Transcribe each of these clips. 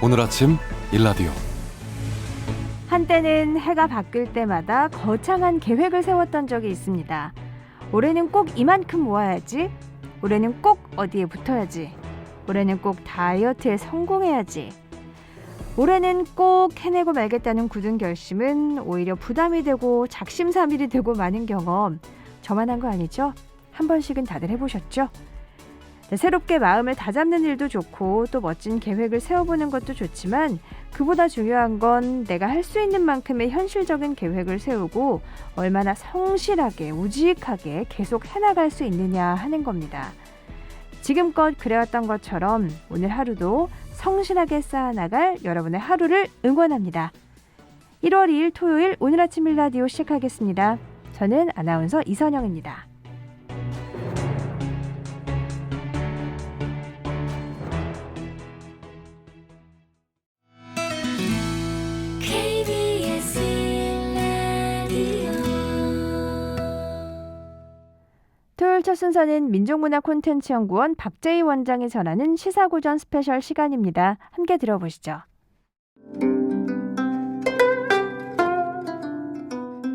오늘 아침 일라디오. 한때는 해가 바뀔 때마다 거창한 계획을 세웠던 적이 있습니다. 올해는 꼭 이만큼 모아야지. 올해는 꼭 어디에 붙어야지. 올해는 꼭 다이어트에 성공해야지. 올해는 꼭 해내고 말겠다는 굳은 결심은 오히려 부담이 되고 작심삼일이 되고 마는 경험, 저만 한 거 아니죠? 한 번씩은 다들 해보셨죠? 네, 새롭게 마음을 다잡는 일도 좋고 또 멋진 계획을 세워보는 것도 좋지만 그보다 중요한 건 내가 할 수 있는 만큼의 현실적인 계획을 세우고 얼마나 성실하게 우직하게 계속 해나갈 수 있느냐 하는 겁니다. 지금껏 그래왔던 것처럼 오늘 하루도 성실하게 쌓아나갈 여러분의 하루를 응원합니다. 1월 2일 토요일 오늘 아침 일라디오 시작하겠습니다. 저는 아나운서 이선영입니다. 토요일 첫 순서는 민족문화콘텐츠연구원 박재희 원장이 전하는 시사고전 스페셜 시간입니다. 함께 들어보시죠.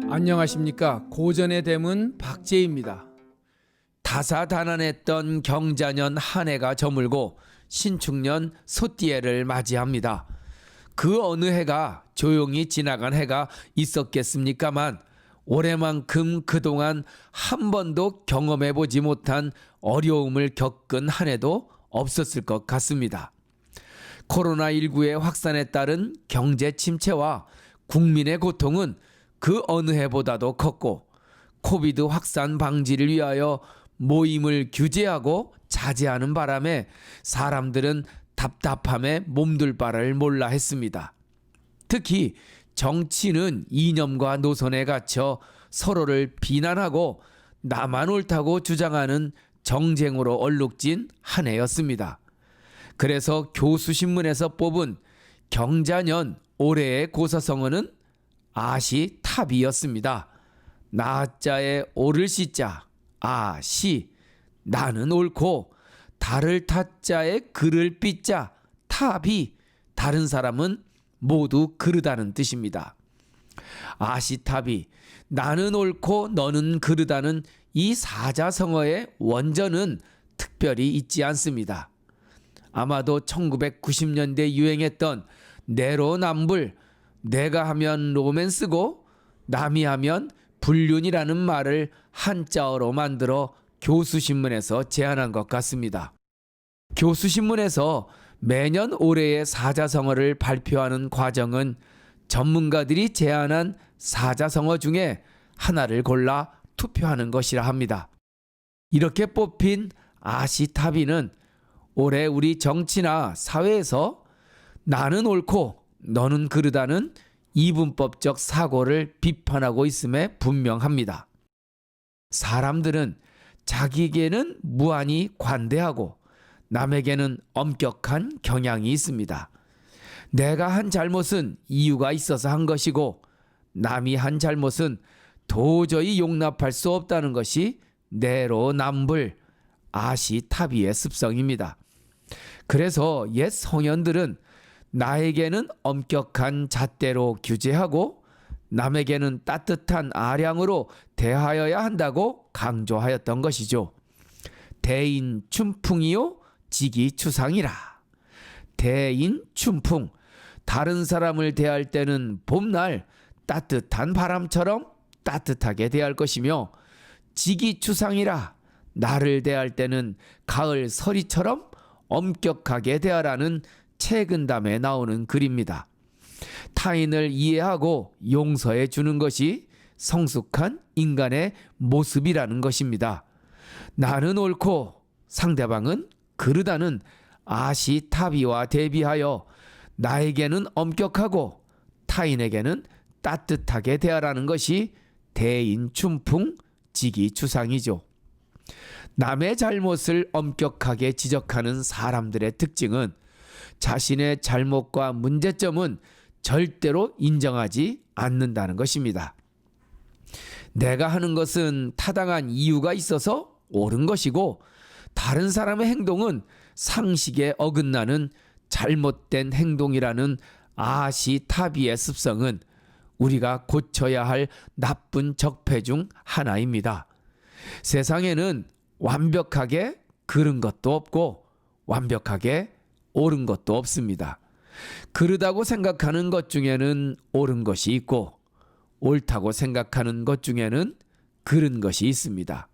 안녕하십니까. 고전의 대문 박재희입니다. 다사다난했던 경자년 한 해가 저물고 신축년 소띠해를 맞이합니다. 그 어느 해가 조용히 지나간 해가 있었겠습니까만 올해만큼 그동안 한 번도 경험해보지 못한 어려움을 겪은 한 해도 없었을 것 같습니다. 코로나19의 확산에 따른 경제 침체와 국민의 고통은 그 어느 해보다도 컸고 코비드 확산 방지를 위하여 모임을 규제하고 자제하는 바람에 사람들은 답답함에 몸둘 바를 몰라 했습니다. 특히 정치는 이념과 노선에 갇혀 서로를 비난하고 나만 옳다고 주장하는 정쟁으로 얼룩진 한 해였습니다. 그래서 교수신문에서 뽑은 경자년 올해의 고사성어는 아시탑이었습니다. 나자에 오를 시자 아시, 나는 옳고 달을 타자에 글을 삐자 탑이, 다른 사람은 모두 그르다는 뜻입니다. 아시탑이 나는 옳고 너는 그르다는 이 사자성어의 원전은 특별히 있지 않습니다. 아마도 1990년대 유행했던 내로남불, 내가 하면 로맨스고 남이 하면 불륜이라는 말을 한자어로 만들어 교수신문에서 제안한 것 같습니다. 교수신문에서 매년 올해의 사자성어를 발표하는 과정은 전문가들이 제안한 사자성어 중에 하나를 골라 투표하는 것이라 합니다. 이렇게 뽑힌 아시타비는 올해 우리 정치나 사회에서 나는 옳고 너는 그르다는 이분법적 사고를 비판하고 있음에 분명합니다. 사람들은 자기에게는 무한히 관대하고 남에게는 엄격한 경향이 있습니다. 내가 한 잘못은 이유가 있어서 한 것이고 남이 한 잘못은 도저히 용납할 수 없다는 것이 내로남불, 아시타비의 습성입니다. 그래서 옛 성현들은 나에게는 엄격한 잣대로 규제하고 남에게는 따뜻한 아량으로 대하여야 한다고 강조하였던 것이죠. 대인 춘풍이요 지기추상이라. 대인 춘풍, 다른 사람을 대할 때는 봄날 따뜻한 바람처럼 따뜻하게 대할 것이며 지기추상이라, 나를 대할 때는 가을 서리처럼 엄격하게 대하라는 책은담에 나오는 글입니다. 타인을 이해하고 용서해 주는 것이 성숙한 인간의 모습이라는 것입니다. 나는 옳고 상대방은 그르다는 아시타비와 대비하여 나에게는 엄격하고 타인에게는 따뜻하게 대하라는 것이 대인춘풍 지기추상이죠. 남의 잘못을 엄격하게 지적하는 사람들의 특징은 자신의 잘못과 문제점은 절대로 인정하지 않는다는 것입니다. 내가 하는 것은 타당한 이유가 있어서 옳은 것이고 다른 사람의 행동은 상식에 어긋나는 잘못된 행동이라는 아시타비의 습성은 우리가 고쳐야 할 나쁜 적폐 중 하나입니다. 세상에는 완벽하게 그른 것도 없고 완벽하게 옳은 것도 없습니다. 그르다고 생각하는 것 중에는 옳은 것이 있고 옳다고 생각하는 것 중에는 그른 것이 있습니다.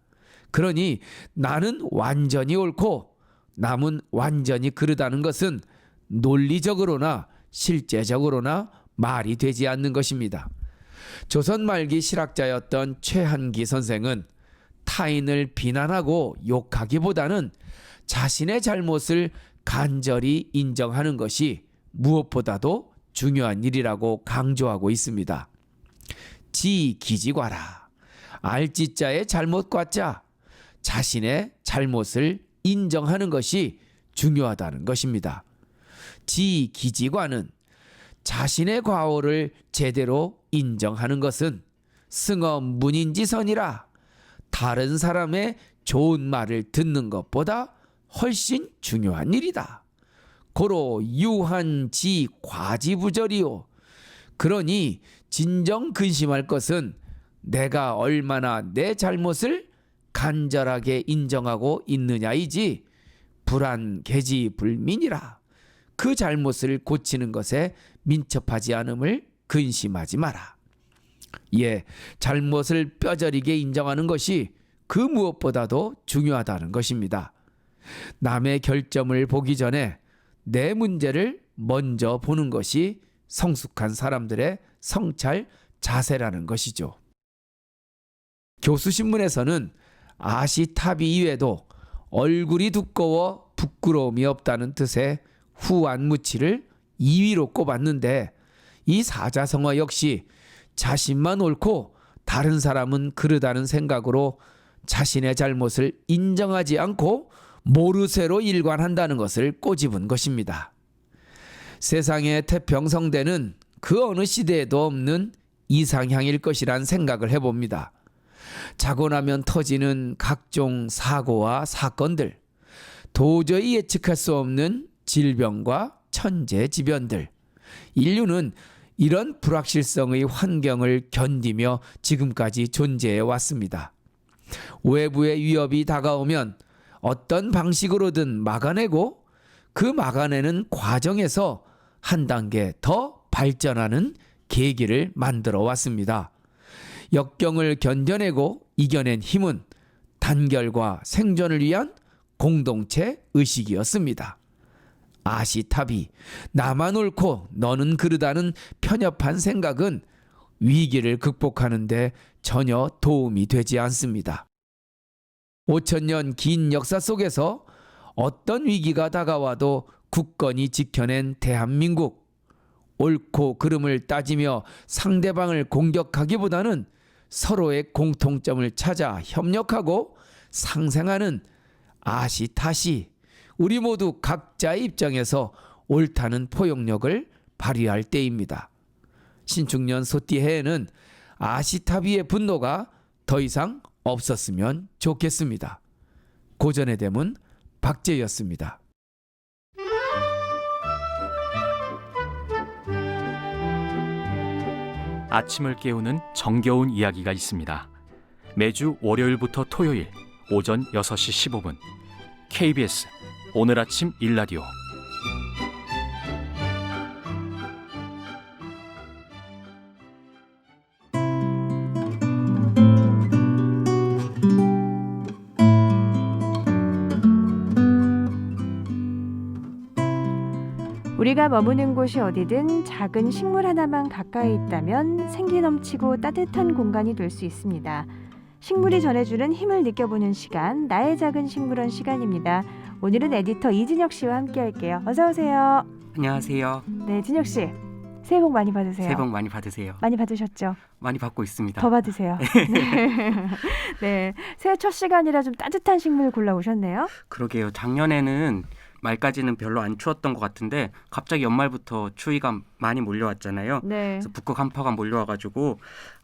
그러니 나는 완전히 옳고 남은 완전히 그르다는 것은 논리적으로나 실제적으로나 말이 되지 않는 것입니다. 조선 말기 실학자였던 최한기 선생은 타인을 비난하고 욕하기보다는 자신의 잘못을 간절히 인정하는 것이 무엇보다도 중요한 일이라고 강조하고 있습니다. 지기지과라. 알지자의 잘못과 자, 자신의 잘못을 인정하는 것이 중요하다는 것입니다. 지기지과는 자신의 과오를 제대로 인정하는 것은 승엄문인지선이라. 다른 사람의 좋은 말을 듣는 것보다 훨씬 중요한 일이다. 고로 유한지 과지부절이요. 그러니 진정 근심할 것은 내가 얼마나 내 잘못을 간절하게 인정하고 있느냐이지 불안개지불민이라. 그 잘못을 고치는 것에 민첩하지 않음을 근심하지 마라. 예, 잘못을 뼈저리게 인정하는 것이 그 무엇보다도 중요하다는 것입니다. 남의 결점을 보기 전에 내 문제를 먼저 보는 것이 성숙한 사람들의 성찰 자세라는 것이죠. 교수신문에서는 아시타비 이외에도 얼굴이 두꺼워 부끄러움이 없다는 뜻의 후안무치를 2위로 꼽았는데 이 사자성어 역시 자신만 옳고 다른 사람은 그르다는 생각으로 자신의 잘못을 인정하지 않고 모르쇠로 일관한다는 것을 꼬집은 것입니다. 세상의 태평성대는 그 어느 시대에도 없는 이상향일 것이란 생각을 해봅니다. 자고 나면 터지는 각종 사고와 사건들, 도저히 예측할 수 없는 질병과 천재지변들, 인류는 이런 불확실성의 환경을 견디며 지금까지 존재해 왔습니다. 외부의 위협이 다가오면 어떤 방식으로든 막아내고 그 막아내는 과정에서 한 단계 더 발전하는 계기를 만들어 왔습니다. 역경을 견뎌내고 이겨낸 힘은 단결과 생존을 위한 공동체 의식이었습니다. 아시타비, 나만 옳고 너는 그르다는 편협한 생각은 위기를 극복하는 데 전혀 도움이 되지 않습니다. 5,000년 긴 역사 속에서 어떤 위기가 다가와도 굳건히 지켜낸 대한민국. 옳고 그름을 따지며 상대방을 공격하기보다는 서로의 공통점을 찾아 협력하고 상생하는 아시타시, 우리 모두 각자의 입장에서 옳다는 포용력을 발휘할 때입니다. 신축년 소띠해에는 아시타비의 분노가 더 이상 없었으면 좋겠습니다. 고전의 대문 박재였습니다. 아침을 깨우는 정겨운 이야기가 있습니다. 매주 월요일부터 토요일 오전 6시 15분 KBS 오늘 아침 일라디오. 우리가 머무는 곳이 어디든 작은 식물 하나만 가까이 있다면 생기 넘치고 따뜻한 공간이 될 수 있습니다. 식물이 전해주는 힘을 느껴보는 시간, 나의 작은 식물원 시간입니다. 오늘은 에디터 이진혁 씨와 함께 할게요. 어서 오세요. 안녕하세요. 네, 진혁 씨. 새해 복 많이 받으세요. 새해 복 많이 받으세요. 많이 받으셨죠? 많이 받고 있습니다. 더 받으세요. 네. 네. 새해 첫 시간이라 좀 따뜻한 식물 골라오셨네요. 그러게요. 작년에는 말까지는 별로 안 추웠던 것 같은데 갑자기 연말부터 추위가 많이 몰려왔잖아요. 네. 그래서 북극 한파가 몰려와가지고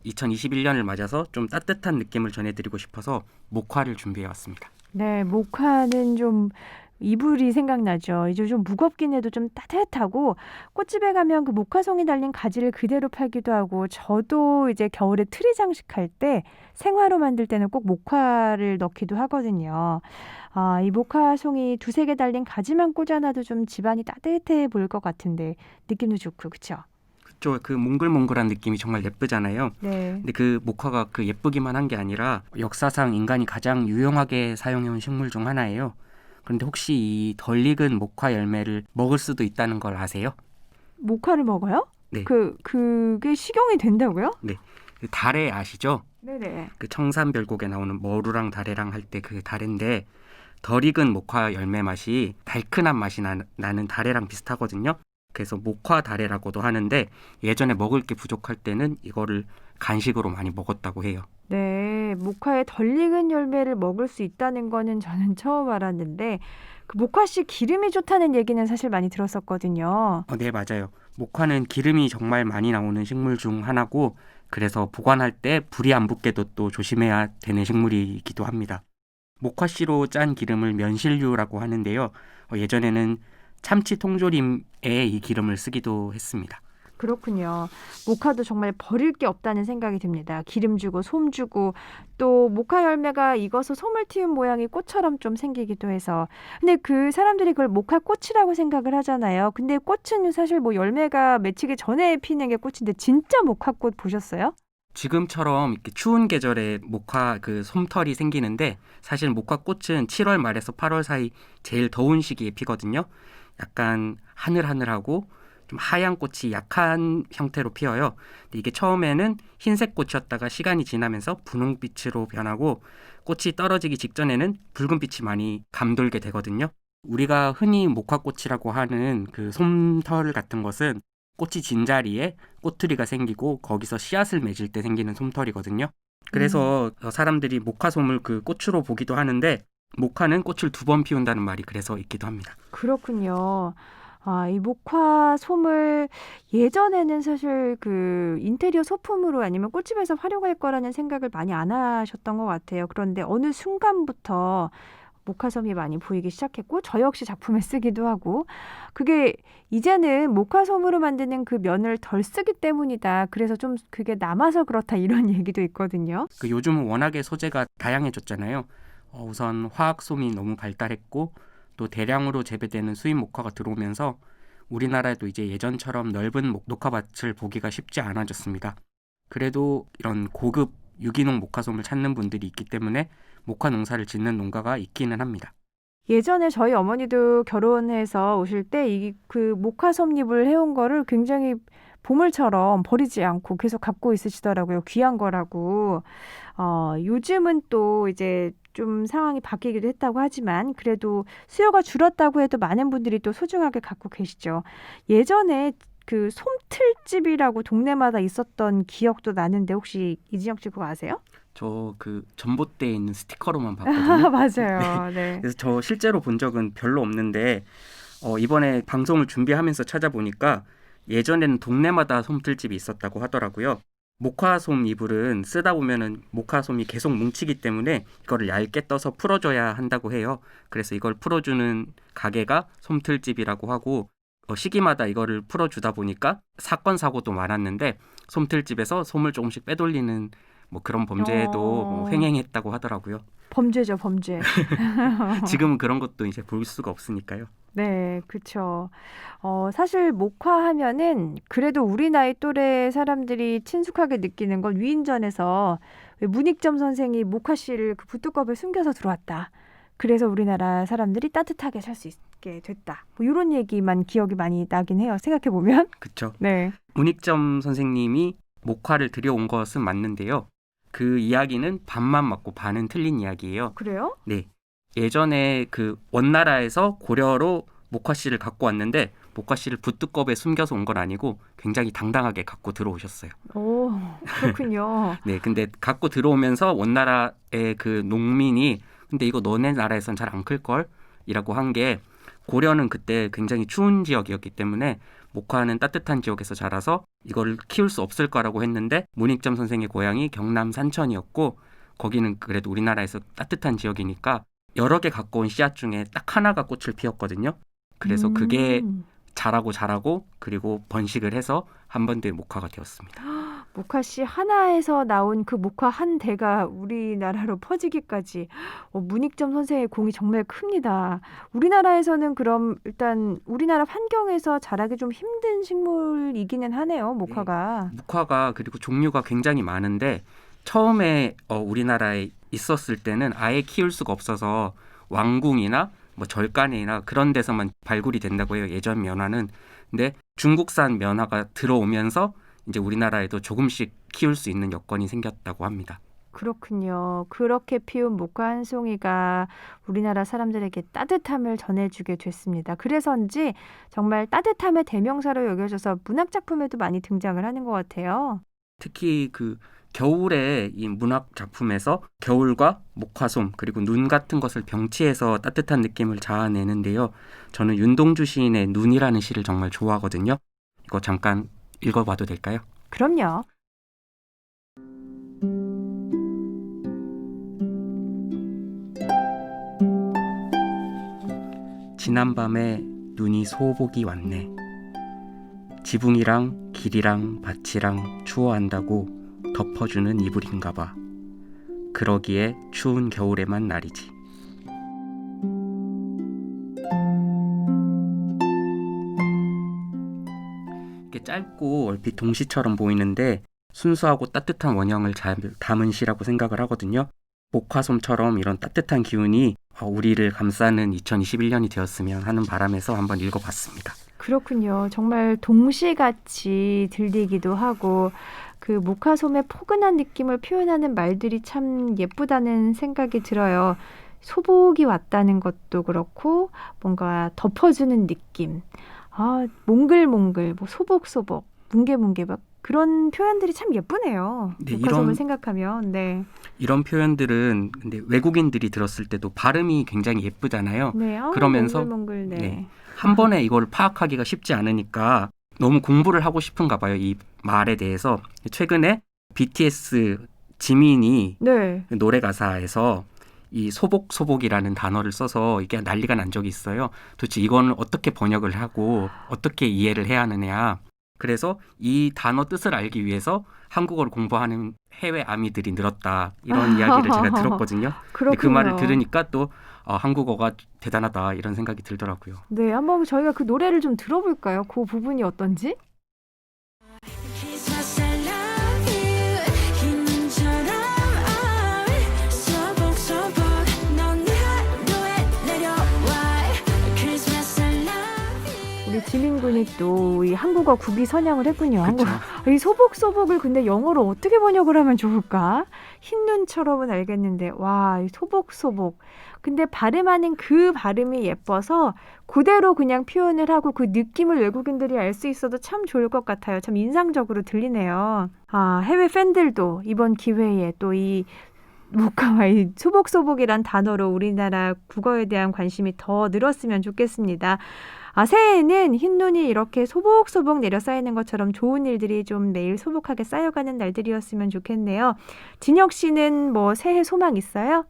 2021년을 맞아서 좀 따뜻한 느낌을 전해드리고 싶어서 목화를 준비해왔습니다. 네, 목화는 좀 이불이 생각나죠. 이제 좀 무겁긴 해도 좀 따뜻하고 꽃집에 가면 그 목화송이 달린 가지를 그대로 팔기도 하고 저도 이제 겨울에 트리 장식할 때 생화로 만들 때는 꼭 목화를 넣기도 하거든요. 아, 이 목화송이 두세 개 달린 가지만 꽂아놔도 좀 집안이 따뜻해 보일 것 같은데 느낌도 좋고 그쵸? 그쵸. 그 몽글몽글한 느낌이 정말 예쁘잖아요. 네. 근데 그 목화가 그 예쁘기만 한 게 아니라 역사상 인간이 가장 유용하게 사용해온 식물 중 하나예요. 그런데 혹시 이 덜 익은 목화 열매를 먹을 수도 있다는 걸 아세요? 목화를 먹어요? 네. 그게 식용이 된다고요? 네. 그 다래 아시죠? 네네. 그 청산별곡에 나오는 머루랑 다래랑 할 때 그 다래인데 덜 익은 목화 열매 맛이 달큰한 맛이 나는 다래랑 비슷하거든요. 그래서 목화 다래라고도 하는데 예전에 먹을 게 부족할 때는 이거를 간식으로 많이 먹었다고 해요. 네, 목화의 덜 익은 열매를 먹을 수 있다는 거는 저는 처음 알았는데 그 목화씨 기름이 좋다는 얘기는 사실 많이 들었었거든요. 네, 맞아요. 목화는 기름이 정말 많이 나오는 식물 중 하나고 그래서 보관할 때 불이 안 붙게도 또 조심해야 되는 식물이기도 합니다. 목화씨로 짠 기름을 면실류라고 하는데요. 예전에는 참치 통조림에 이 기름을 쓰기도 했습니다. 그렇군요. 목화도 정말 버릴 게 없다는 생각이 듭니다. 기름 주고 솜 주고 또 목화 열매가 익어서 솜을 틔운 모양이 꽃처럼 좀 생기기도 해서 근데 그 사람들이 그걸 목화꽃이라고 생각을 하잖아요. 근데 꽃은 사실 뭐 열매가 맺히기 전에 피는 게 꽃인데 진짜 목화꽃 보셨어요? 지금처럼 이렇게 추운 계절에 목화 그 솜털이 생기는데 사실 목화꽃은 7월 말에서 8월 사이 제일 더운 시기에 피거든요. 약간 하늘하늘하고 좀 하얀 꽃이 약한 형태로 피어요. 근데 이게 처음에는 흰색 꽃이었다가 시간이 지나면서 분홍빛으로 변하고 꽃이 떨어지기 직전에는 붉은빛이 많이 감돌게 되거든요. 우리가 흔히 목화꽃이라고 하는 그 솜털 같은 것은 꽃이 진 자리에 꼬투리가 생기고 거기서 씨앗을 맺을 때 생기는 솜털이거든요. 그래서 사람들이 목화솜을 그 꽃으로 보기도 하는데 목화는 꽃을 2번 피운다는 말이 그래서 있기도 합니다. 그렇군요. 아, 이 목화 솜을 예전에는 사실 그 인테리어 소품으로 아니면 꽃집에서 활용할 거라는 생각을 많이 안 하셨던 것 같아요. 그런데 어느 순간부터 목화솜이 많이 보이기 시작했고 저 역시 작품에 쓰기도 하고 그게 이제는 목화솜으로 만드는 그 면을 덜 쓰기 때문이다. 그래서 좀 그게 남아서 그렇다 이런 얘기도 있거든요. 그 요즘은 워낙에 소재가 다양해졌잖아요. 우선 화학솜이 너무 발달했고 또 대량으로 재배되는 수입 목화가 들어오면서 우리나라에도 이제 예전처럼 넓은 녹화밭을 보기가 쉽지 않아졌습니다. 그래도 이런 고급 유기농 목화솜을 찾는 분들이 있기 때문에 목화 농사를 짓는 농가가 있기는 합니다. 예전에 저희 어머니도 결혼해서 오실 때 이 그 목화솜잎을 해온 거를 굉장히 보물처럼 버리지 않고 계속 갖고 있으시더라고요. 귀한 거라고. 요즘은 또 이제 좀 상황이 바뀌기도 했다고 하지만 그래도 수요가 줄었다고 해도 많은 분들이 또 소중하게 갖고 계시죠. 예전에 그 솜틀집이라고 동네마다 있었던 기억도 나는데 혹시 이진영 씨 그거 아세요? 저 그 전봇대에 있는 스티커로만 봤거든요. 맞아요. 네. 그래서 저 실제로 본 적은 별로 없는데 이번에 방송을 준비하면서 찾아보니까 예전에는 동네마다 솜틀집이 있었다고 하더라고요. 목화솜 이불은 쓰다 보면은 목화솜이 계속 뭉치기 때문에 이거를 얇게 떠서 풀어줘야 한다고 해요. 그래서 이걸 풀어주는 가게가 솜틀집이라고 하고 시기마다 이거를 풀어주다 보니까 사건 사고도 많았는데 솜틀집에서 솜을 조금씩 빼돌리는 뭐 그런 범죄도 횡행했다고 하더라고요. 범죄죠, 범죄. 지금은 그런 것도 이제 볼 수가 없으니까요. 네, 그쵸. 사실 목화 하면은 그래도 우리 나이 또래 사람들이 친숙하게 느끼는 건 위인전에서 왜 문익점 선생이 목화 씨를 그 붓두껍에 숨겨서 들어왔다. 그래서 우리나라 사람들이 따뜻하게 살 수 있게 됐다. 뭐 이런 얘기만 기억이 많이 나긴 해요. 생각해 보면. 그렇죠. 네. 문익점 선생님이 목화를 들여온 것은 맞는데요. 그 이야기는 반만 맞고 반은 틀린 이야기예요. 그래요? 네. 예전에 그 원나라에서 고려로 목화씨를 갖고 왔는데 목화씨를 붓두껍에 숨겨서 온 건 아니고 굉장히 당당하게 갖고 들어오셨어요. 오, 그렇군요. 네, 근데 갖고 들어오면서 원나라의 그 농민이 근데 이거 너네 나라에선 잘 안 클걸? 이라고 한 게 고려는 그때 굉장히 추운 지역이었기 때문에 목화는 따뜻한 지역에서 자라서 이걸 키울 수 없을 거라고 했는데 문익점 선생의 고향이 경남 산천이었고 거기는 그래도 우리나라에서 따뜻한 지역이니까 여러 개 갖고 온 씨앗 중에 딱 하나가 꽃을 피웠거든요. 그래서 그게 자라고 그리고 번식을 해서 한번대 목화가 되었습니다. 목화씨 하나에서 나온 그 목화 한 대가 우리나라로 퍼지기까지 문익점 선생의 공이 정말 큽니다. 우리나라에서는 그럼 일단 우리나라 환경에서 자라기 좀 힘든 식물이기는 하네요. 목화가. 목화가 그리고 종류가 굉장히 많은데 처음에 우리나라에 있었을 때는 아예 키울 수가 없어서 왕궁이나 뭐 절간이나 그런 데서만 발굴이 된다고 해요. 예전 면화는. 근데 중국산 면화가 들어오면서 이제 우리나라에도 조금씩 키울 수 있는 여건이 생겼다고 합니다. 그렇군요. 그렇게 피운 목화 한 송이가 우리나라 사람들에게 따뜻함을 전해주게 됐습니다. 그래서인지 정말 따뜻함의 대명사로 여겨져서 문학작품에도 많이 등장을 하는 것 같아요. 특히 그 겨울에 이 문학 작품에서 겨울과 목화솜 그리고 눈 같은 것을 병치해서 따뜻한 느낌을 자아내는데요. 저는 윤동주 시인의 눈이라는 시를 정말 좋아하거든요. 이거 잠깐 읽어봐도 될까요? 그럼요. 지난밤에 눈이 소복이 왔네. 지붕이랑 길이랑 밭이랑 추워한다고 덮어주는 이불인가 봐. 그러기에 추운 겨울에만 날이지. 이게 짧고 얼핏 동시처럼 보이는데 순수하고 따뜻한 원형을 잘 담은 시라고 생각을 하거든요. 목화솜처럼 이런 따뜻한 기운이 우리를 감싸는 2021년이 되었으면 하는 바람에서 한번 읽어봤습니다. 그렇군요. 정말 동시같이 들리기도 하고 그 목화솜의 포근한 느낌을 표현하는 말들이 참 예쁘다는 생각이 들어요. 소복이 왔다는 것도 그렇고 뭔가 덮어주는 느낌. 몽글몽글, 뭐 소복소복, 뭉게뭉게 막 그런 표현들이 참 예쁘네요. 네, 목화솜을 생각하면. 네. 이런 표현들은 근데 외국인들이 들었을 때도 발음이 굉장히 예쁘잖아요. 네. 그러면서 몽글몽글, 네. 네. 한 번에 이걸 파악하기가 쉽지 않으니까 너무 공부를 하고 싶은가 봐요. 이 말에 대해서. 최근에 BTS 지민이 네. 노래 가사에서 이 소복소복이라는 단어를 써서 이게 난리가 난 적이 있어요. 도대체 이건 어떻게 번역을 하고 어떻게 이해를 해야 하느냐. 그래서 이 단어 뜻을 알기 위해서 한국어를 공부하는 해외 아미들이 늘었다. 이런 이야기를 제가 들었거든요. 근데 그 말을 들으니까 또 한국어가 대단하다 이런 생각이 들더라고요. 네, 한번 저희가 그 노래를 좀 들어볼까요? 그 부분이 어떤지? 우리 지민군이 또 이 한국어 국위 선양을 했군요. 이 소복소복을 근데 영어로 어떻게 번역을 하면 좋을까? 흰눈처럼은 알겠는데 와, 이 소복소복. 근데 발음하는 그 발음이 예뻐서 그대로 그냥 표현을 하고 그 느낌을 외국인들이 알 수 있어도 참 좋을 것 같아요. 참 인상적으로 들리네요. 해외 팬들도 이번 기회에 또 이 목화와 이 소복소복이란 단어로 우리나라 국어에 대한 관심이 더 늘었으면 좋겠습니다. 새해에는 흰눈이 이렇게 소복소복 내려 쌓이는 것처럼 좋은 일들이 좀 매일 소복하게 쌓여가는 날들이었으면 좋겠네요. 진혁 씨는 뭐 새해 소망 있어요?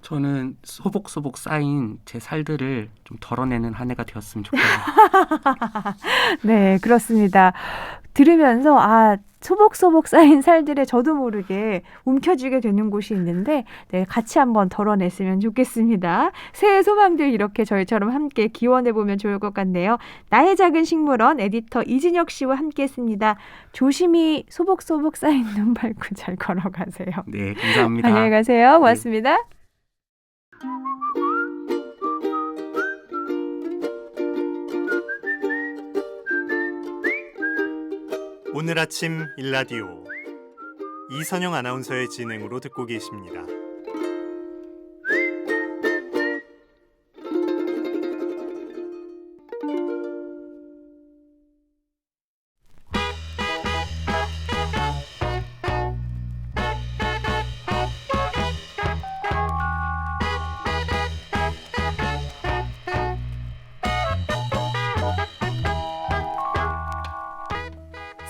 저는 소복소복 쌓인 제 살들을 좀 덜어내는 한 해가 되었으면 좋겠네요. 네, 그렇습니다. 들으면서 소복소복 쌓인 살들에 저도 모르게 움켜쥐게 되는 곳이 있는데 네, 같이 한번 덜어냈으면 좋겠습니다. 새해 소망들 이렇게 저희처럼 함께 기원해보면 좋을 것 같네요. 나의 작은 식물원 에디터 이진혁 씨와 함께했습니다. 조심히 소복소복 쌓인 눈 밟고 잘 걸어가세요. 네, 감사합니다. 안녕히 가세요. 고맙습니다. 네. 오늘 아침 일라디오 이선영 아나운서의 진행으로 듣고 계십니다.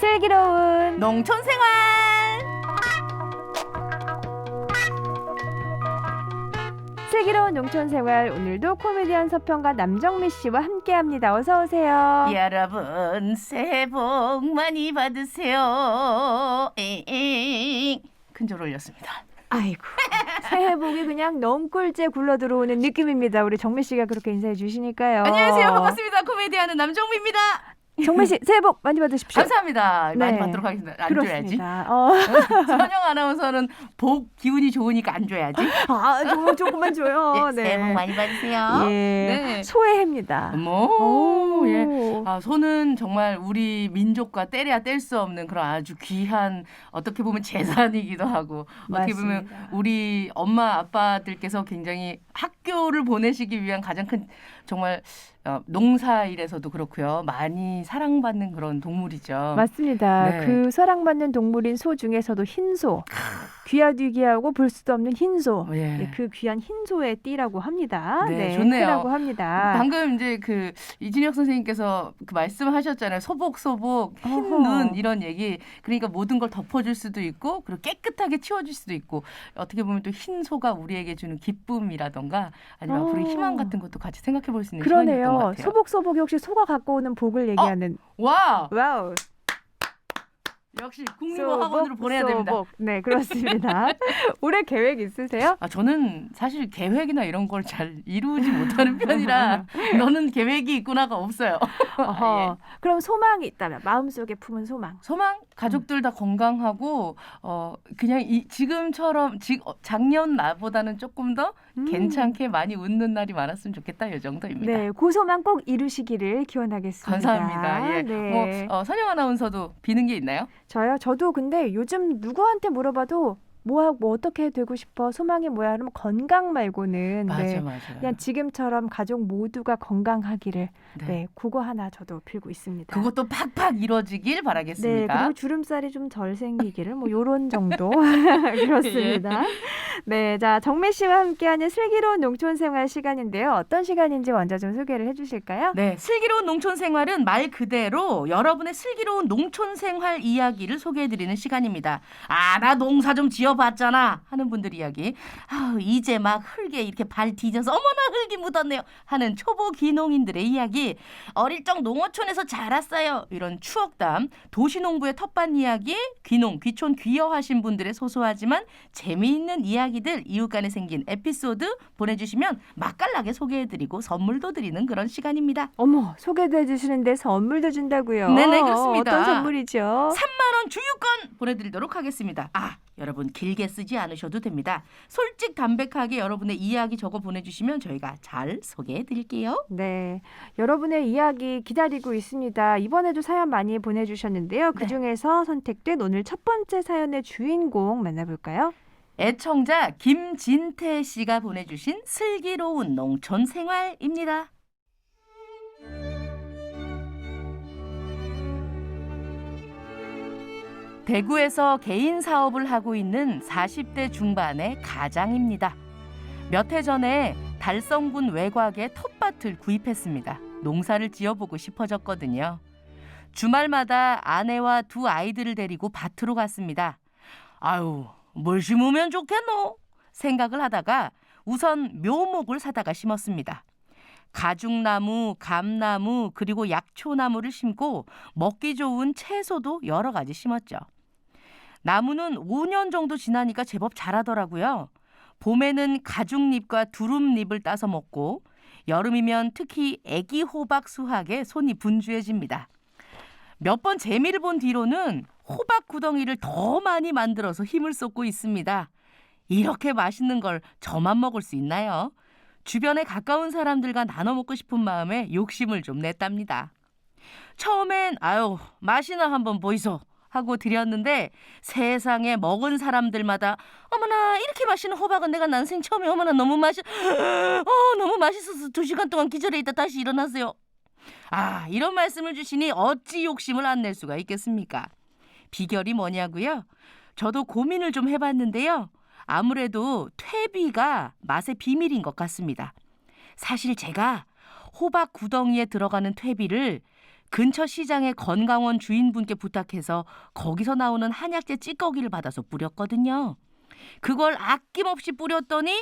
슬기로운 농촌생활 슬기로운 농촌생활 오늘도 코미디언 서평가 남정미 씨와 함께합니다. 어서 오세요. 여러분 새해 복 많이 받으세요. 큰절 올렸습니다. 아이고 새해 복이 그냥 넝꿀째 굴러 들어오는 느낌입니다. 우리 정미 씨가 그렇게 인사해 주시니까요. 안녕하세요. 반갑습니다. 코미디하는 남정미입니다. 정미 씨 새해 복 많이 받으십시오. 감사합니다. 많이 네. 받도록 하겠습니다. 안 줘야지. 그렇습니다. 선영 아나운서는 복 기운이 좋으니까 안 줘야지. 조금만 줘요. 네, 새해 복 많이 받으세요. 예. 네. 소해입니다. 오, 예. 오. 소는 정말 우리 민족과 떼려야 뗄 수 없는 그런 아주 귀한 어떻게 보면 재산이기도 하고 어떻게 보면 맞습니다. 우리 엄마 아빠들께서 굉장히 학교를 보내시기 위한 가장 큰 정말 농사일에서도 그렇고요. 많이 사랑받는 그런 동물이죠. 맞습니다. 네. 그 사랑받는 동물인 소 중에서도 흰소, 귀하디귀하고 볼 수도 없는 흰소. 예. 네, 그 귀한 흰소의 띠라고 합니다. 네, 좋네요. 띠라고 합니다. 방금 이제 그 이진혁 선생님께서 그 말씀하셨잖아요. 소복 흰 어허. 눈 이런 얘기. 그러니까 모든 걸 덮어줄 수도 있고 그리고 깨끗하게 치워줄 수도 있고 어떻게 보면 또 흰 소가 우리에게 주는 기쁨이라던가 아니면 앞으로 희망 같은 것도 같이 생각해 볼 수 있는 시간이었던 것 그러네요. 같아요. 소복소복이 혹시 소가 갖고 오는 복을 얘기하는. 와 와우. 역시 국립어학원으로 보내야 됩니다. 소복. 네, 그렇습니다. 올해 계획 있으세요? 저는 사실 계획이나 이런 걸 잘 이루지 못하는 편이라 너는 계획이 있구나가 없어요. 어허. 예. 그럼 소망이 있다면 마음속에 품은 소망. 소망 가족들 다 건강하고 그냥 지금처럼 작년 나보다는 조금 더 괜찮게 많이 웃는 날이 많았으면 좋겠다 이 정도입니다. 네, 그 소망 꼭 이루시기를 기원하겠습니다. 감사합니다. 예. 네. 선영 아나운서도 비는 게 있나요? 저도 근데 요즘 누구한테 물어봐도 뭐 어떻게 되고 싶어? 소망이 뭐야? 그러면 건강 말고는 네, 맞아요. 그냥 지금처럼 가족 모두가 건강하기를 네. 네, 그거 하나 저도 빌고 있습니다. 그것도 팍팍 이루어지길 네, 바라겠습니다. 그리고 주름살이 좀 덜 생기기를 뭐 요런 정도 그렇습니다. 네, 자 정미 씨와 함께하는 슬기로운 농촌생활 시간인데요. 어떤 시간인지 먼저 좀 소개를 해주실까요? 네, 슬기로운 농촌 생활은 말 그대로 여러분의 슬기로운 농촌 생활 이야기를 소개해드리는 시간입니다. 나 농사 좀 지어봤잖아 하는 분들 이야기. 이제 막 흙에 이렇게 발 뒤져서 어머나 흙이 묻었네요 하는 초보 귀농인들의 이야기. 어릴 적 농어촌에서 자랐어요 이런 추억담. 도시농부의 텃밭 이야기. 귀농, 귀촌, 귀여하신 분들의 소소하지만 재미있는 이야기들 이웃 간에 생긴 에피소드 보내주시면 맛깔나게 소개해드리고 선물도 드리는 그런 시간입니다. 어머, 소개도 해주시는데 선물도 준다고요? 네네, 그렇습니다. 어떤 선물이죠? 3만 원 주유권 보내드리도록 하겠습니다. 여러분 길게 쓰지 않으셔도 됩니다. 솔직 담백하게 여러분의 이야기 적어 보내주시면 저희가 잘 소개해드릴게요. 네, 여러분의 이야기 기다리고 있습니다. 이번에도 사연 많이 보내주셨는데요. 그중에서 선택된 오늘 첫 번째 사연의 주인공 만나볼까요? 애청자 김진태 씨가 보내주신 슬기로운 농촌 생활입니다. 대구에서 개인 사업을 하고 있는 40대 중반의 가장입니다. 몇 해 전에 달성군 외곽에 텃밭을 구입했습니다. 농사를 지어보고 싶어졌거든요. 주말마다 아내와 두 아이들을 데리고 밭으로 갔습니다. 뭘 심으면 좋겠노? 생각을 하다가 우선 묘목을 사다가 심었습니다. 가죽나무, 감나무, 그리고 약초나무를 심고 먹기 좋은 채소도 여러 가지 심었죠. 나무는 5년 정도 지나니까 제법 자라더라고요. 봄에는 가죽잎과 두릅잎을 따서 먹고 여름이면 특히 애기 호박 수확에 손이 분주해집니다. 몇 번 재미를 본 뒤로는 호박 구덩이를 더 많이 만들어서 힘을 쏟고 있습니다. 이렇게 맛있는 걸 저만 먹을 수 있나요? 주변에 가까운 사람들과 나눠 먹고 싶은 마음에 욕심을 좀 냈답니다. 처음엔 맛이나 한번 보이소 하고 드렸는데 세상에 먹은 사람들마다 어머나 이렇게 맛있는 호박은 내가 난생 처음에 어머나 너무 너무 맛있어서 2시간 동안 기절해 있다 다시 일어났어요. 이런 말씀을 주시니 어찌 욕심을 안 낼 수가 있겠습니까? 비결이 뭐냐고요? 저도 고민을 좀 해봤는데요. 아무래도 퇴비가 맛의 비밀인 것 같습니다. 사실 제가 호박 구덩이에 들어가는 퇴비를 근처 시장의 건강원 주인분께 부탁해서 거기서 나오는 한약재 찌꺼기를 받아서 뿌렸거든요. 그걸 아낌없이 뿌렸더니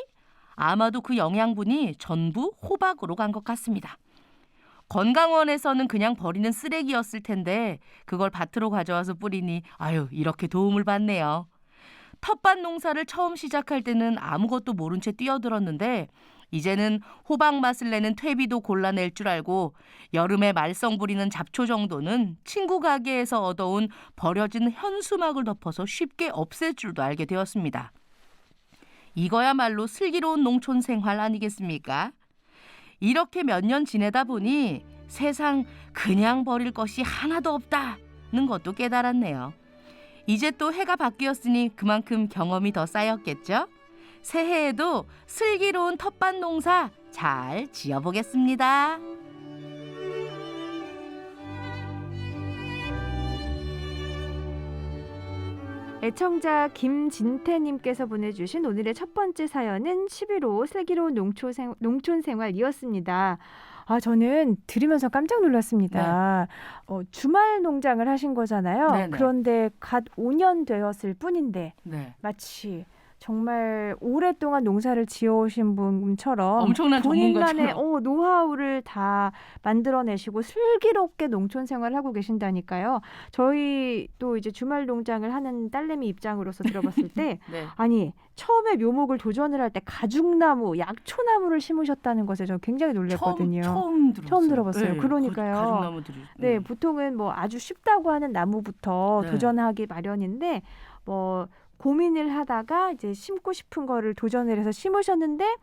아마도 그 영양분이 전부 호박으로 간 것 같습니다. 건강원에서는 그냥 버리는 쓰레기였을 텐데 그걸 밭으로 가져와서 뿌리니 아유 이렇게 도움을 받네요. 텃밭 농사를 처음 시작할 때는 아무것도 모른 채 뛰어들었는데 이제는 호박 맛을 내는 퇴비도 골라낼 줄 알고 여름에 말썽 부리는 잡초 정도는 친구 가게에서 얻어온 버려진 현수막을 덮어서 쉽게 없앨 줄도 알게 되었습니다. 이거야말로 슬기로운 농촌 생활 아니겠습니까? 이렇게 몇 년 지내다 보니 세상 그냥 버릴 것이 하나도 없다는 것도 깨달았네요. 이제 또 해가 바뀌었으니 그만큼 경험이 더 쌓였겠죠? 새해에도 슬기로운 텃밭 농사 잘 지어보겠습니다. 애청자 김진태님께서 보내주신 오늘의 첫 번째 사연은 11호 슬기로운 농촌 생활이었습니다. 저는 들으면서 깜짝 놀랐습니다. 주말 농장을 하신 거잖아요. 네네. 그런데 갓 5년 되었을 뿐인데 네. 마치 정말 오랫동안 농사를 지어오신 분처럼 엄청난 본인만의 전문가처럼. 노하우를 다 만들어내시고 슬기롭게 농촌 생활을 하고 계신다니까요. 저희 또 이제 주말 농장을 하는 딸내미 입장으로서 들어봤을 때 네. 아니 처음에 묘목을 도전을 할 때 가죽나무, 약초나무를 심으셨다는 것에 저 굉장히 놀랐거든요. 처음 들었어요. 처음 들어봤어요. 네, 그러니까요. 가죽나무들이. 네, 보통은 뭐 아주 쉽다고 하는 나무부터 네. 도전하기 마련인데 뭐 고민을 하다가 이제 심고 싶은 거를 도전을 해서 심으셨는데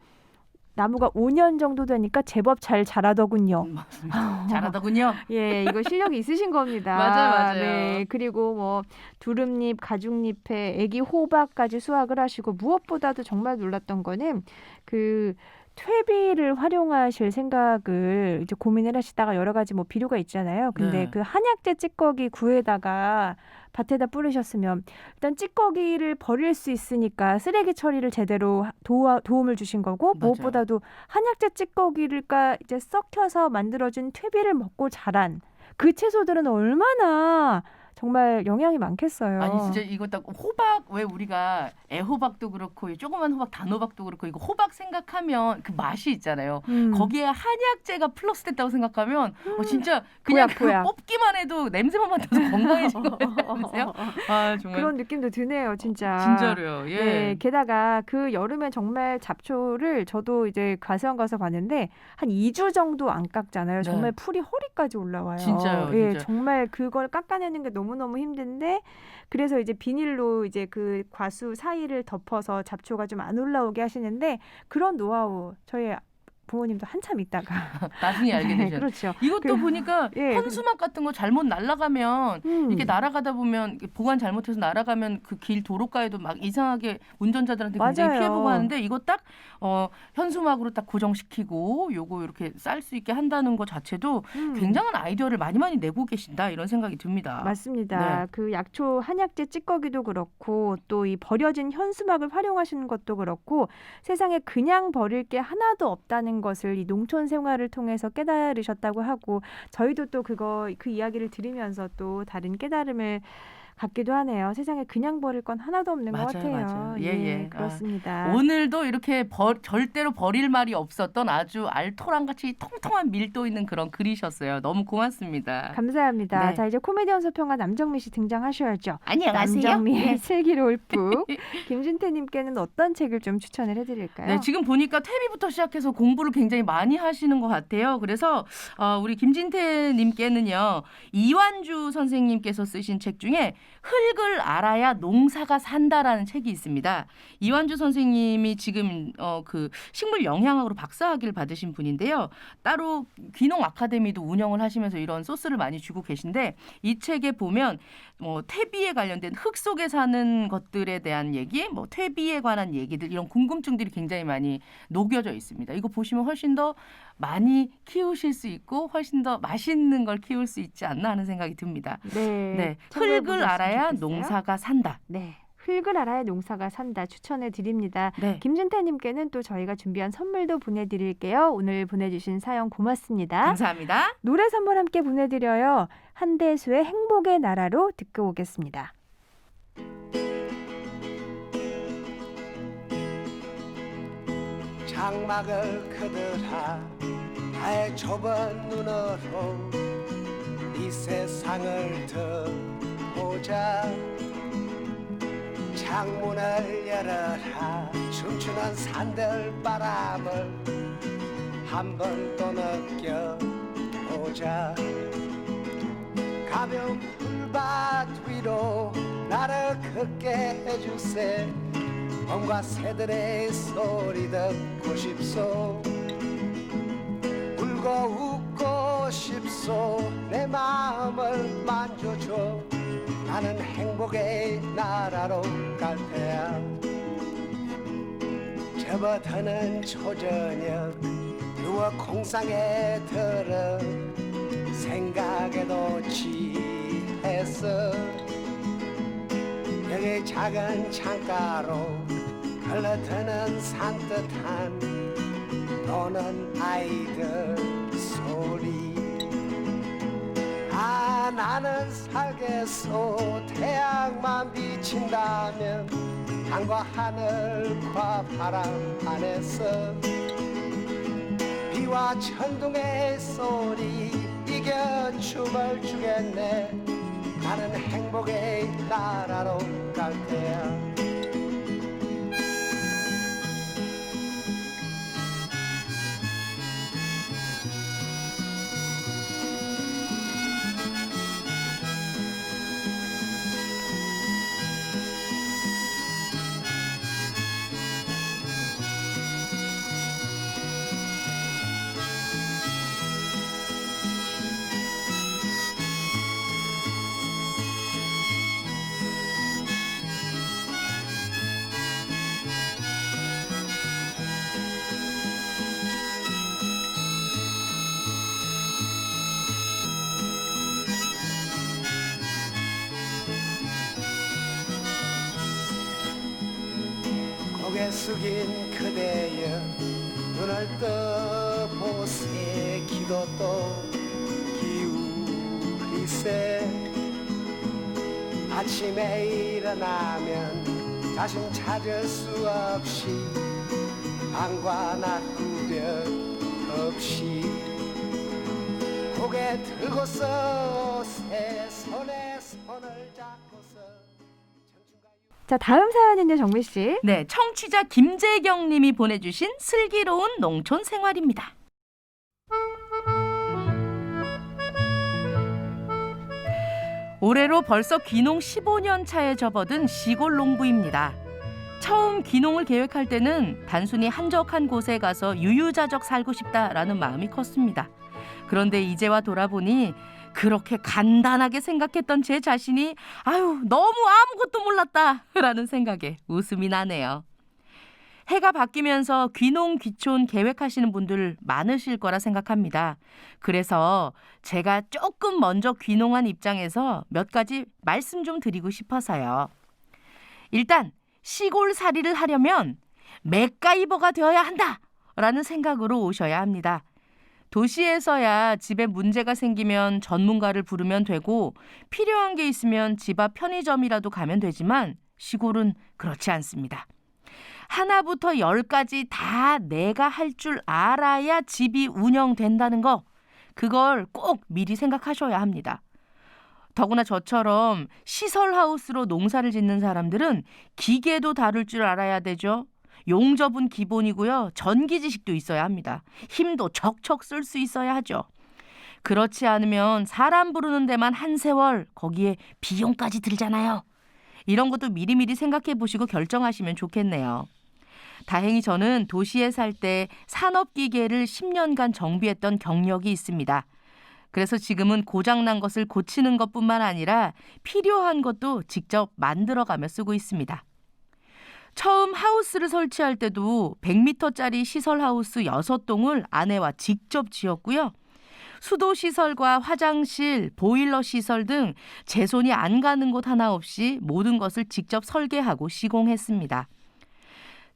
나무가 5년 정도 되니까 제법 잘 자라더군요. 맞습니다. 잘하더군요. 예, 이거 실력이 있으신 겁니다. 맞아요. 네, 그리고 뭐 두릅잎, 가죽잎에 애기 호박까지 수확을 하시고 무엇보다도 정말 놀랐던 거는 그 퇴비를 활용하실 생각을 이제 고민을 하시다가 여러 가지 뭐 비료가 있잖아요. 근데 네. 그 한약재 찌꺼기 구에다가 밭에다 뿌리셨으면 일단 찌꺼기를 버릴 수 있으니까 쓰레기 처리를 제대로 도움을 주신 거고 맞아요. 무엇보다도 한약재 찌꺼기가 이제 썩혀서 만들어진 퇴비를 먹고 자란 그 채소들은 얼마나 정말 영양이 많겠어요. 아니 진짜 이거 딱 호박 왜 우리가 애호박도 그렇고 조그만 호박 단호박도 그렇고 이거 호박 생각하면 그 맛이 있잖아요. 거기에 한약재가 플러스됐다고 생각하면 진짜 그냥 보약, 그거 보약. 뽑기만 해도 냄새만 맡아도 건강해질 것 같으세요? 아 정말 그런 느낌도 드네요, 진짜. 진짜로요. 예. 네, 게다가 그 여름엔 정말 잡초를 저도 이제 가수원 가서 봤는데 한 2주 정도 안 깎잖아요. 네. 정말 풀이 허리까지 올라와요. 진짜요, 예, 진짜. 정말 그걸 깎아내는 게 너무너무 힘든데 그래서 이제 비닐로 이제 그 과수 사이를 덮어서 잡초가 좀 안 올라오게 하시는데 그런 노하우 저희 부모님도 한참 있다가 나중에 알게 네, 되죠. 그렇죠. 이것도 보니까 예, 현수막 같은 거 잘못 날아가면 이렇게 날아가다 보면 보관 잘못해서 날아가면 그 길 도로가에도 막 이상하게 운전자들한테 굉장히 맞아요. 피해보고 하는데 이거 딱 현수막으로 딱 고정시키고 요거 이렇게 쌀 수 있게 한다는 것 자체도 굉장한 아이디어를 많이 내고 계신다 이런 생각이 듭니다. 맞습니다. 네. 그 약초 한약재 찌꺼기도 그렇고 또 이 버려진 현수막을 활용하시는 것도 그렇고 세상에 그냥 버릴 게 하나도 없다는 것을 이 농촌 생활을 통해서 깨달으셨다고 하고 저희도 또 그 이야기를 들으면서 또 다른 깨달음을 같기도 하네요. 세상에 그냥 버릴 건 하나도 없는 것 같아요. 맞아요. 예. 그렇습니다. 오늘도 이렇게 절대로 버릴 말이 없었던 아주 알토란같이 통통한 밀도 있는 그런 글이셨어요. 너무 고맙습니다. 감사합니다. 네. 자, 이제 코미디언 서평가 남정미 씨 등장하셔야죠. 안녕하세요. 남정미의 슬기로울 뿐. 김진태님께는 어떤 책을 좀 추천을 해드릴까요? 네, 지금 보니까 퇴비부터 시작해서 공부를 굉장히 많이 하시는 것 같아요. 그래서 우리 김진태님께는요. 이완주 선생님께서 쓰신 책 중에 흙을 알아야 농사가 산다라는 책이 있습니다. 이완주 선생님이 지금 그 식물 영양학으로 박사학위를 받으신 분인데요. 따로 귀농 아카데미도 운영을 하시면서 이런 소스를 많이 주고 계신데 이 책에 보면 퇴비에 관련된 흙 속에 사는 것들에 대한 얘기, 퇴비에 관한 얘기들 이런 궁금증들이 굉장히 많이 녹여져 있습니다. 이거 보시면 훨씬 더 많이 키우실 수 있고 훨씬 더 맛있는 걸 키울 수 있지 않나 하는 생각이 듭니다. 네. 흙을 알아야 좋겠어요. 농사가 산다. 네. 흙을 알아야 농사가 산다 추천해 드립니다. 네. 김진태님께는 또 저희가 준비한 선물도 보내드릴게요. 오늘 보내주신 사연 고맙습니다. 감사합니다. 노래 선물 함께 보내드려요. 한대수의 행복의 나라로 듣고 오겠습니다. 장막을 그들아 나의 좁은 눈으로 이 세상을 보자. 창문을 열어라 춤추는 산들바람을 한 번 또 느껴보자. 가벼운 풀밭 위로 나를 걷게 해주세. 봄과 새들의 소리 듣고 싶소. 울고 웃고 싶소. 내 마음을 만져줘. 나는 행복의 나라로 갈 테야. 접어드는 초저녁 누워 공상에 들어 생각에도 취했어. 여기 작은 창가로 흘러드는 산뜻한 노는 아이들 소리. 아 나는 살겠소. 태양만 비친다면 땅과 하늘과 바람 안에서 비와 천둥의 소리 이겨 춤을 추겠네. 나는 행복의 나라로 갈 테야. 고개 숙인 그대여 눈을 떠보세. 기도 또 기울이세. 아침에 일어나면 자신 찾을 수 없이 밤과 낮 구별 없이 고개 들고서 새 손에 손을 잡고서. 자, 다음 사연은요, 정미 씨. 네, 청취자 김재경 님이 보내주신 슬기로운 농촌 생활입니다. 올해로 벌써 귀농 15년 차에 접어든 시골 농부입니다. 처음 귀농을 계획할 때는 단순히 한적한 곳에 가서 유유자적 살고 싶다라는 마음이 컸습니다. 그런데 이제와 돌아보니 그렇게 간단하게 생각했던 제 자신이 너무 아무것도 몰랐다라는 생각에 웃음이 나네요. 해가 바뀌면서 귀농 귀촌 계획하시는 분들 많으실 거라 생각합니다. 그래서 제가 조금 먼저 귀농한 입장에서 몇 가지 말씀 좀 드리고 싶어서요. 일단 시골살이를 하려면 맥가이버가 되어야 한다라는 생각으로 오셔야 합니다. 도시에서야 집에 문제가 생기면 전문가를 부르면 되고 필요한 게 있으면 집 앞 편의점이라도 가면 되지만 시골은 그렇지 않습니다. 하나부터 10까지 다 내가 할 줄 알아야 집이 운영된다는 거, 그걸 꼭 미리 생각하셔야 합니다. 더구나 저처럼 시설하우스로 농사를 짓는 사람들은 기계도 다룰 줄 알아야 되죠. 용접은 기본이고요. 전기 지식도 있어야 합니다. 힘도 척척 쓸 수 있어야 하죠. 그렇지 않으면 사람 부르는 데만 한 세월, 거기에 비용까지 들잖아요. 이런 것도 미리미리 생각해 보시고 결정하시면 좋겠네요. 다행히 저는 도시에 살 때 산업기계를 10년간 정비했던 경력이 있습니다. 그래서 지금은 고장난 것을 고치는 것뿐만 아니라 필요한 것도 직접 만들어가며 쓰고 있습니다. 처음 하우스를 설치할 때도 100m짜리 시설하우스 6동을 아내와 직접 지었고요. 수도시설과 화장실, 보일러 시설 등 제 손이 안 가는 곳 하나 없이 모든 것을 직접 설계하고 시공했습니다.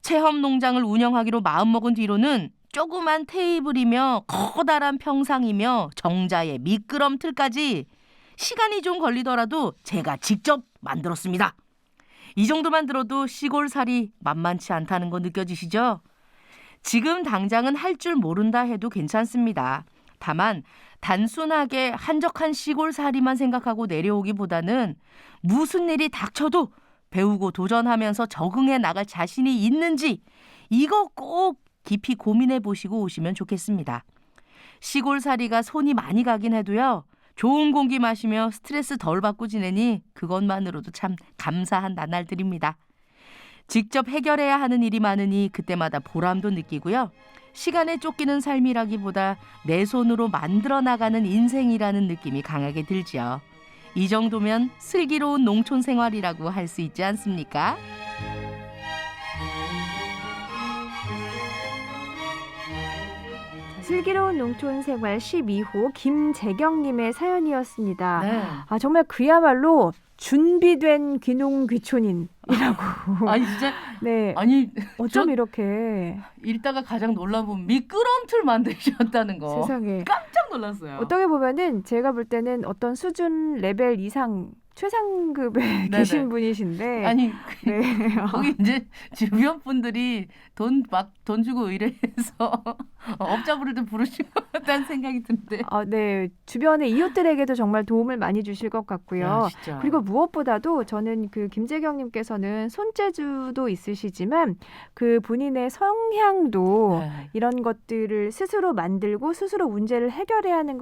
체험 농장을 운영하기로 마음먹은 뒤로는 조그만 테이블이며 커다란 평상이며 정자에 미끄럼틀까지 시간이 좀 걸리더라도 제가 직접 만들었습니다. 이 정도만 들어도 시골살이 만만치 않다는 거 느껴지시죠? 지금 당장은 할 줄 모른다 해도 괜찮습니다. 다만 단순하게 한적한 시골살이만 생각하고 내려오기보다는 무슨 일이 닥쳐도 배우고 도전하면서 적응해 나갈 자신이 있는지 이거 꼭 깊이 고민해 보시고 오시면 좋겠습니다. 시골살이가 손이 많이 가긴 해도요. 좋은 공기 마시며 스트레스 덜 받고 지내니 그것만으로도 참 감사한 나날들입니다. 직접 해결해야 하는 일이 많으니 그때마다 보람도 느끼고요. 시간에 쫓기는 삶이라기보다 내 손으로 만들어 나가는 인생이라는 느낌이 강하게 들지요. 이 정도면 슬기로운 농촌 생활이라고 할 수 있지 않습니까? 슬기로운 농촌 생활 12호 김재경님의 사연이었습니다. 네. 아 정말 그야말로 준비된 귀농귀촌인이라고. 아니 진짜 네. 아니 어쩜 저- 이렇게 읽다가 가장 놀란 부분 미끄럼틀 만드셨다는 거 세상에. 깜짝 놀랐어요. 어떻게 보면은 제가 볼 때는 어떤 수준 레벨 이상 최상급에 네네. 계신 분이신데. 아니 네. 거기 이제 주변 분들이 돈 주고 의뢰해서 업자부를 좀 부르신 것 같다는 생각이 드는데. 네. 주변의 이웃들에게도 정말 도움을 많이 주실 것 같고요. 야, 진짜. 그리고 무엇보다도 저는 그 김재경님께서는 손재주도 있으시지만 그 본인의 성향도 네. 이런 것들을 스스로 만들고 스스로 문제를 해결하는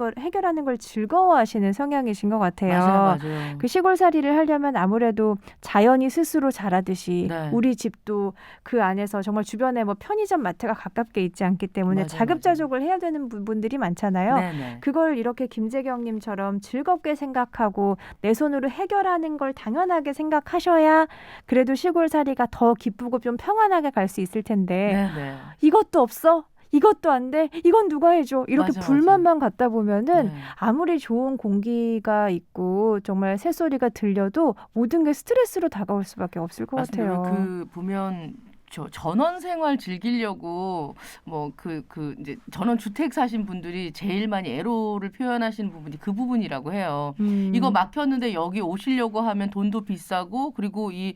걸 즐거워하시는 성향이신 것 같아요. 맞아요. 그 시골살이를 하려면 아무래도 자연이 스스로 자라듯이 네. 우리 집도 그 안에서 정말 주변에 뭐 편의점 마트가 가깝게 있지 않기 때문에 맞아요, 자급자족을 해야 되는 분들이 많잖아요. 네네. 그걸 이렇게 김재경님처럼 즐겁게 생각하고 내 손으로 해결하는 걸 당연하게 생각하셔야 그래도 시골살이가 더 기쁘고 좀 평안하게 갈 수 있을 텐데 네네. 이것도 없어? 이것도 안 돼? 이건 누가 해줘? 이렇게 맞아, 불만만 갖다 보면은 네. 아무리 좋은 공기가 있고 정말 새소리가 들려도 모든 게 스트레스로 다가올 수밖에 없을 것 맞습니다. 같아요. 그 보면 저 전원 생활 즐기려고 뭐 그 이제 전원 주택 사신 분들이 제일 많이 애로를 표현하시는 부분이 그 부분이라고 해요. 이거 막혔는데 여기 오시려고 하면 돈도 비싸고 그리고 이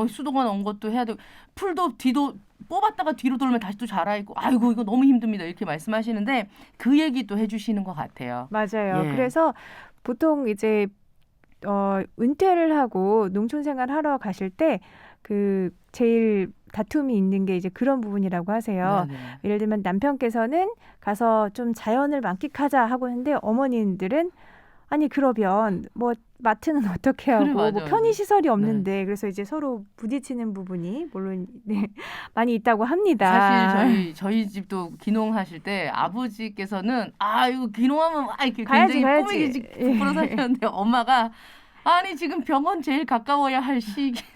수도관 온 것도 해야 되고 풀도 뒤도 뽑았다가 뒤로 돌면 다시 또 자라있고 아이고 이거 너무 힘듭니다 이렇게 말씀하시는데 그 얘기도 해주시는 것 같아요. 맞아요. 예. 그래서 보통 이제 은퇴를 하고 농촌 생활 하러 가실 때 그 제일 다툼이 있는 게 이제 그런 부분이라고 하세요. 네네. 예를 들면 남편께서는 가서 좀 자연을 만끽하자 하고 했는데 어머님들은 아니 그러면 뭐 마트는 어떻게 하고 그래, 뭐 맞아요. 편의 시설이 없는데 그래서 이제 서로 부딪히는 부분이 물론 네, 많이 있다고 합니다. 사실 저희 집도 귀농하실 때 아버지께서는 이거 귀농하면 이렇게 가야지, 굉장히 가야지. 꾸미기 부풀어 사셨는데 엄마가 아니 지금 병원 제일 가까워야 할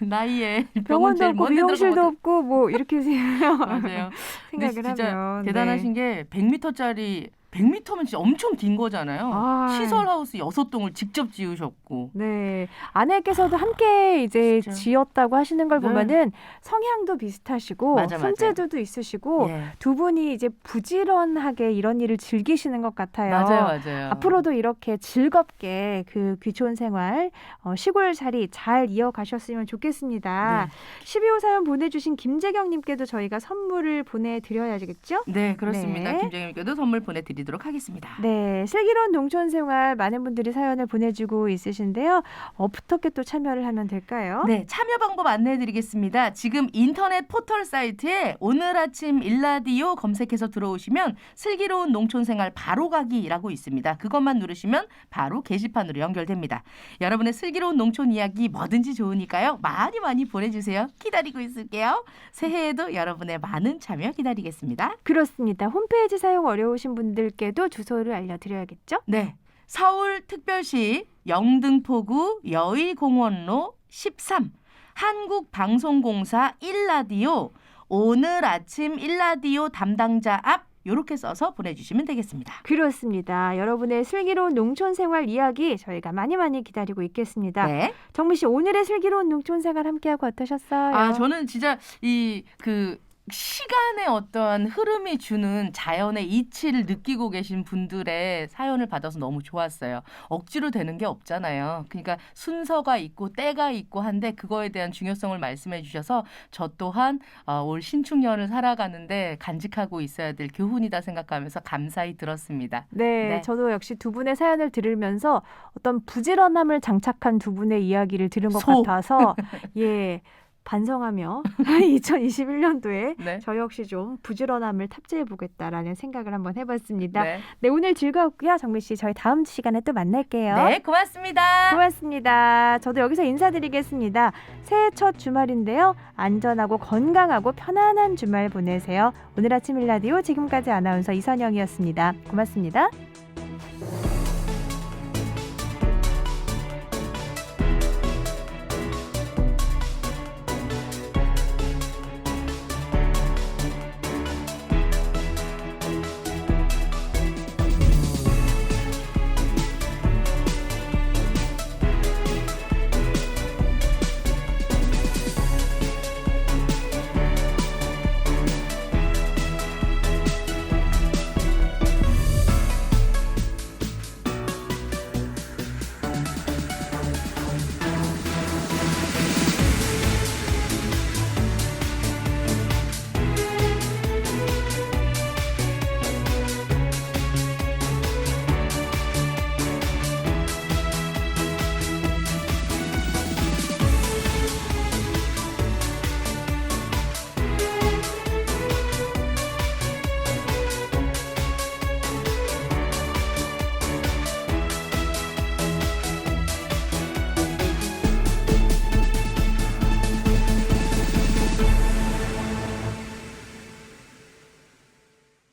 나이에 병원 병원도 제일 없고 먼데 미용실도 들어가면 없고 뭐 이렇게 맞아요. 근데 생각을 진짜 하면 대단하신 게 100m짜리 100m면 진짜 엄청 긴 거잖아요. 아. 시설 하우스 6동을 직접 지으셨고. 네. 아내께서도 함께 이제 진짜. 지었다고 하시는 걸 네. 보면은 성향도 비슷하시고 맞아. 손재주도 있으시고 예. 두 분이 이제 부지런하게 이런 일을 즐기시는 것 같아요. 맞아요. 앞으로도 이렇게 즐겁게 그 귀촌 생활, 시골살이 잘 이어가셨으면 좋겠습니다. 12호 사연 보내주신 김재경님께도 저희가 선물을 보내드려야겠죠? 네, 그렇습니다. 네. 김정임께도 선물 보내드리도록 하겠습니다. 네, 슬기로운 농촌 생활 많은 분들이 사연을 보내주고 있으신데요. 어떻게 또 참여를 하면 될까요? 네, 참여 방법 안내해드리겠습니다. 지금 인터넷 포털 사이트에 오늘 아침 일라디오 검색해서 들어오시면 슬기로운 농촌생활 바로가기라고 있습니다. 그것만 누르시면 바로 게시판으로 연결됩니다. 여러분의 슬기로운 농촌 이야기 뭐든지 좋으니까요. 많이 많이 보내주세요. 기다리고 있을게요. 새해에도 여러분의 많은 참여 기다리겠습니다. 그렇습니다. 홈페이지 사용 어려우신 분들께도 주소를 알려드려야겠죠? 네, 서울특별시 영등포구 여의공원로 13 한국방송공사 1라디오 오늘 아침 1라디오 담당자 앞 이렇게 써서 보내주시면 되겠습니다. 그렇습니다. 여러분의 슬기로운 농촌 생활 이야기 저희가 많이 많이 기다리고 있겠습니다. 네. 정미 씨 오늘의 슬기로운 농촌 생활 함께하고 어떠셨어요? 저는 진짜 시간의 어떠한 흐름이 주는 자연의 이치를 느끼고 계신 분들의 사연을 받아서 너무 좋았어요. 억지로 되는 게 없잖아요. 그러니까 순서가 있고 때가 있고 한데 그거에 대한 중요성을 말씀해 주셔서 저 또한 올 신축년을 살아가는데 간직하고 있어야 될 교훈이다 생각하면서 감사히 들었습니다. 네, 네. 저도 역시 두 분의 사연을 들으면서 어떤 부지런함을 장착한 두 분의 이야기를 들은 것 소. 같아서 예, 반성하며 2021년도에 네. 저 역시 좀 부지런함을 탑재해 보겠다라는 생각을 한번 해봤습니다. 네. 네, 오늘 즐거웠고요. 정미 씨, 저희 다음 시간에 또 만날게요. 네, 고맙습니다. 고맙습니다. 저도 여기서 인사드리겠습니다. 새해 첫 주말인데요. 안전하고 건강하고 편안한 주말 보내세요. 오늘 아침 일라디오 지금까지 아나운서 이선영이었습니다. 고맙습니다.